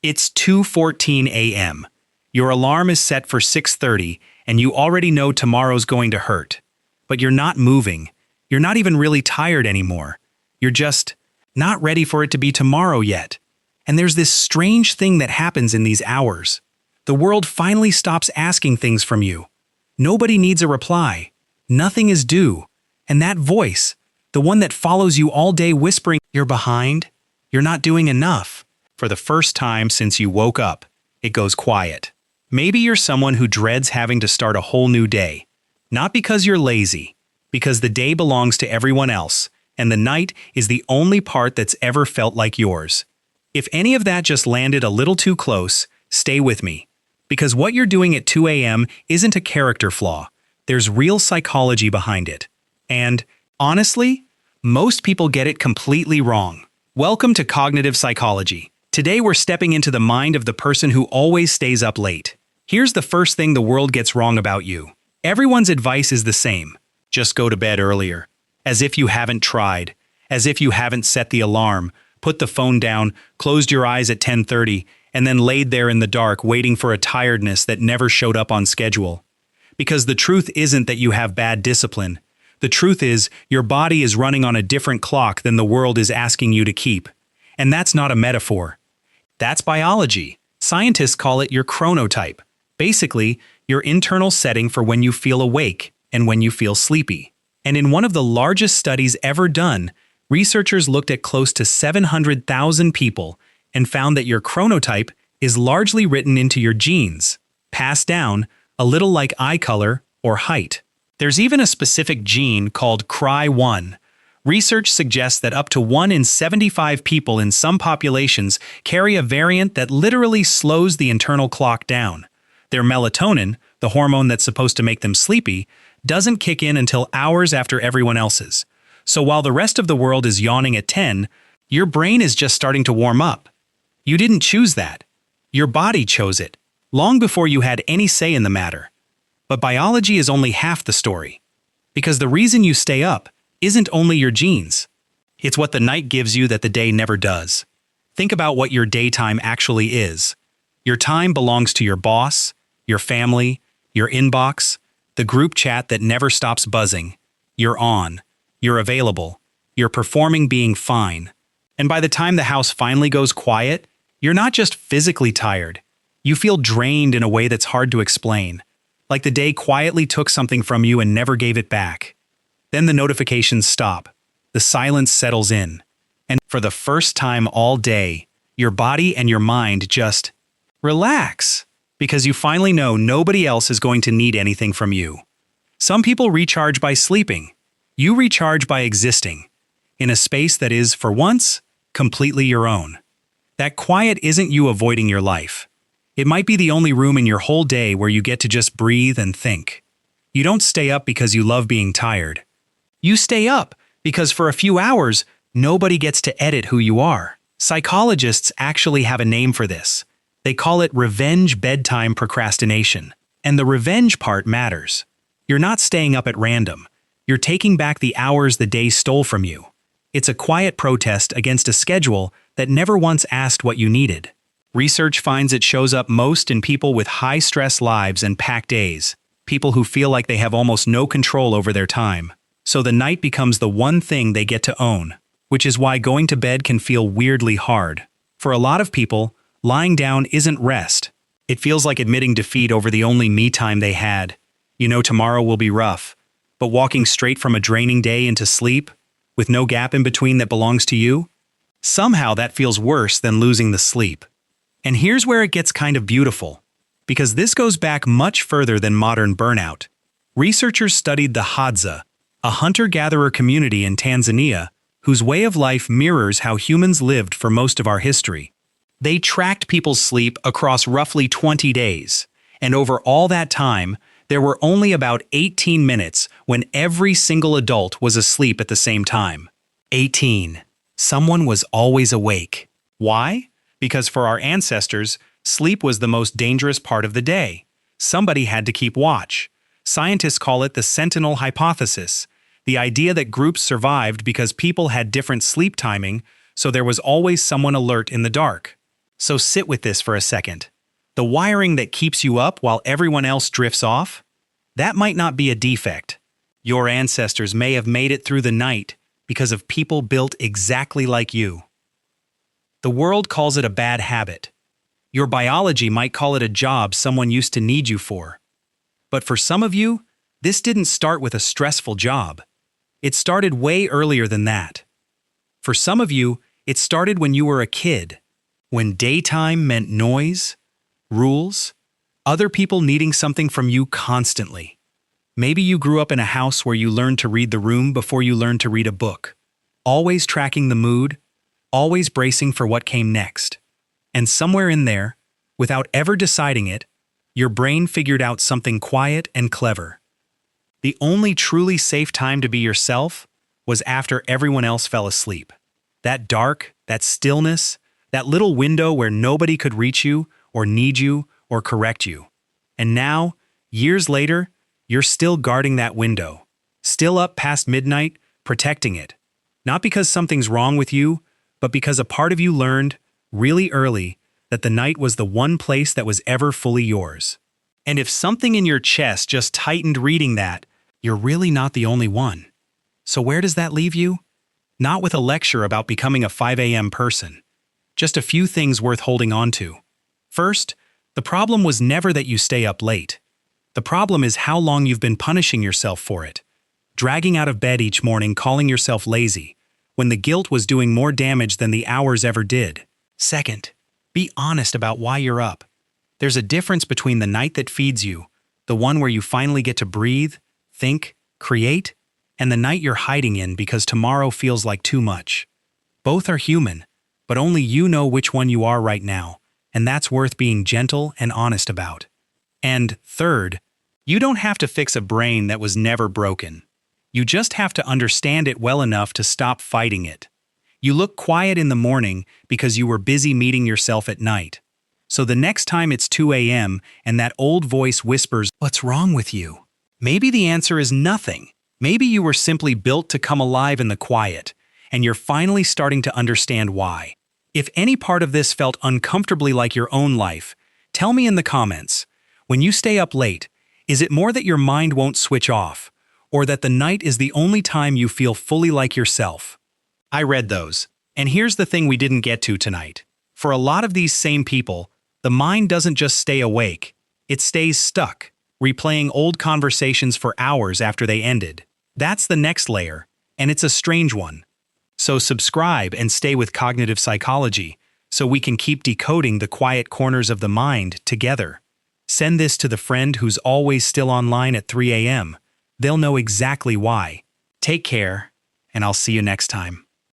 It's 2:14 a.m. Your alarm is set for 6:30, and you already know tomorrow's going to hurt. But you're not moving. You're not even really tired anymore. You're just not ready for it to be tomorrow yet. And there's this strange thing that happens in these hours. The world finally stops asking things from you. Nobody needs a reply. Nothing is due. And that voice, the one that follows you all day whispering, "You're behind. You're not doing enough." For the first time since you woke up, it goes quiet. Maybe you're someone who dreads having to start a whole new day. Not because you're lazy, because the day belongs to everyone else, and the night is the only part that's ever felt like yours. If any of that just landed a little too close, stay with me. Because what you're doing at 2 a.m. isn't a character flaw. There's real psychology behind it. And, honestly, most people get it completely wrong. Welcome to Cognitive Psychology. Today we're stepping into the mind of the person who always stays up late. Here's the first thing the world gets wrong about you. Everyone's advice is the same. Just go to bed earlier. As if you haven't tried. As if you haven't set the alarm, put the phone down, closed your eyes at 10:30, and then laid there in the dark waiting for a tiredness that never showed up on schedule. Because the truth isn't that you have bad discipline. The truth is, your body is running on a different clock than the world is asking you to keep. And that's not a metaphor. That's biology. Scientists call it your chronotype. Basically, your internal setting for when you feel awake and when you feel sleepy. And in one of the largest studies ever done, researchers looked at close to 700,000 people and found that your chronotype is largely written into your genes, passed down, a little like eye color or height. There's even a specific gene called Cry1. Research suggests that up to 1 in 75 people in some populations carry a variant that literally slows the internal clock down. Their melatonin, the hormone that's supposed to make them sleepy, doesn't kick in until hours after everyone else's. So while the rest of the world is yawning at 10, your brain is just starting to warm up. You didn't choose that. Your body chose it, long before you had any say in the matter. But biology is only half the story. Because the reason you stay up isn't only your genes. It's what the night gives you that the day never does. Think about what your daytime actually is. Your time belongs to your boss, your family, your inbox, the group chat that never stops buzzing. You're on. You're available. You're performing being fine. And by the time the house finally goes quiet, you're not just physically tired. You feel drained in a way that's hard to explain. Like the day quietly took something from you and never gave it back. Then the notifications stop. The silence settles in. And for the first time all day, your body and your mind just relax. Because you finally know nobody else is going to need anything from you. Some people recharge by sleeping. You recharge by existing. In a space that is, for once, completely your own. That quiet isn't you avoiding your life. It might be the only room in your whole day where you get to just breathe and think. You don't stay up because you love being tired. You stay up because for a few hours, nobody gets to edit who you are. Psychologists actually have a name for this. They call it revenge bedtime procrastination. And the revenge part matters. You're not staying up at random. You're taking back the hours the day stole from you. It's a quiet protest against a schedule that never once asked what you needed. Research finds it shows up most in people with high-stress lives and packed days, people who feel like they have almost no control over their time. So the night becomes the one thing they get to own, which is why going to bed can feel weirdly hard. For a lot of people, lying down isn't rest. It feels like admitting defeat over the only me time they had. You know tomorrow will be rough, but walking straight from a draining day into sleep, with no gap in between that belongs to you, somehow that feels worse than losing the sleep. And here's where it gets kind of beautiful, because this goes back much further than modern burnout. Researchers studied the Hadza, a hunter-gatherer community in Tanzania, whose way of life mirrors how humans lived for most of our history. They tracked people's sleep across roughly 20 days, and over all that time, there were only about 18 minutes when every single adult was asleep at the same time. 18. Someone was always awake. Why? Because for our ancestors, sleep was the most dangerous part of the day. Somebody had to keep watch. Scientists call it the sentinel hypothesis, the idea that groups survived because people had different sleep timing, so there was always someone alert in the dark. So sit with this for a second. The wiring that keeps you up while everyone else drifts off? That might not be a defect. Your ancestors may have made it through the night because of people built exactly like you. The world calls it a bad habit. Your biology might call it a job someone used to need you for. But for some of you, this didn't start with a stressful job. It started way earlier than that. For some of you, it started when you were a kid, when daytime meant noise, rules, other people needing something from you constantly. Maybe you grew up in a house where you learned to read the room before you learned to read a book, always tracking the mood, always bracing for what came next. And somewhere in there, without ever deciding it, your brain figured out something quiet and clever. The only truly safe time to be yourself was after everyone else fell asleep. That dark, that stillness, that little window where nobody could reach you or need you or correct you. And now, years later, you're still guarding that window, still up past midnight, protecting it. Not because something's wrong with you, but because a part of you learned, really early, that the night was the one place that was ever fully yours. And if something in your chest just tightened reading that, you're really not the only one. So where does that leave you? Not with a lecture about becoming a 5 a.m. person. Just a few things worth holding on to. First, the problem was never that you stay up late. The problem is how long you've been punishing yourself for it. Dragging out of bed each morning calling yourself lazy, when the guilt was doing more damage than the hours ever did. Second, be honest about why you're up. There's a difference between the night that feeds you, the one where you finally get to breathe, think, create, and the night you're hiding in because tomorrow feels like too much. Both are human, but only you know which one you are right now, and that's worth being gentle and honest about. And third, you don't have to fix a brain that was never broken. You just have to understand it well enough to stop fighting it. You look quiet in the morning because you were busy meeting yourself at night. So the next time it's 2 a.m. and that old voice whispers, "What's wrong with you?" Maybe the answer is nothing. Maybe you were simply built to come alive in the quiet, and you're finally starting to understand why. If any part of this felt uncomfortably like your own life, tell me in the comments. When you stay up late, is it more that your mind won't switch off, or that the night is the only time you feel fully like yourself? I read those. And here's the thing we didn't get to tonight. For a lot of these same people, the mind doesn't just stay awake, it stays stuck, replaying old conversations for hours after they ended. That's the next layer, and it's a strange one. So subscribe and stay with Cognitive Psychology, so we can keep decoding the quiet corners of the mind together. Send this to the friend who's always still online at 3 a.m. They'll know exactly why. Take care, and I'll see you next time.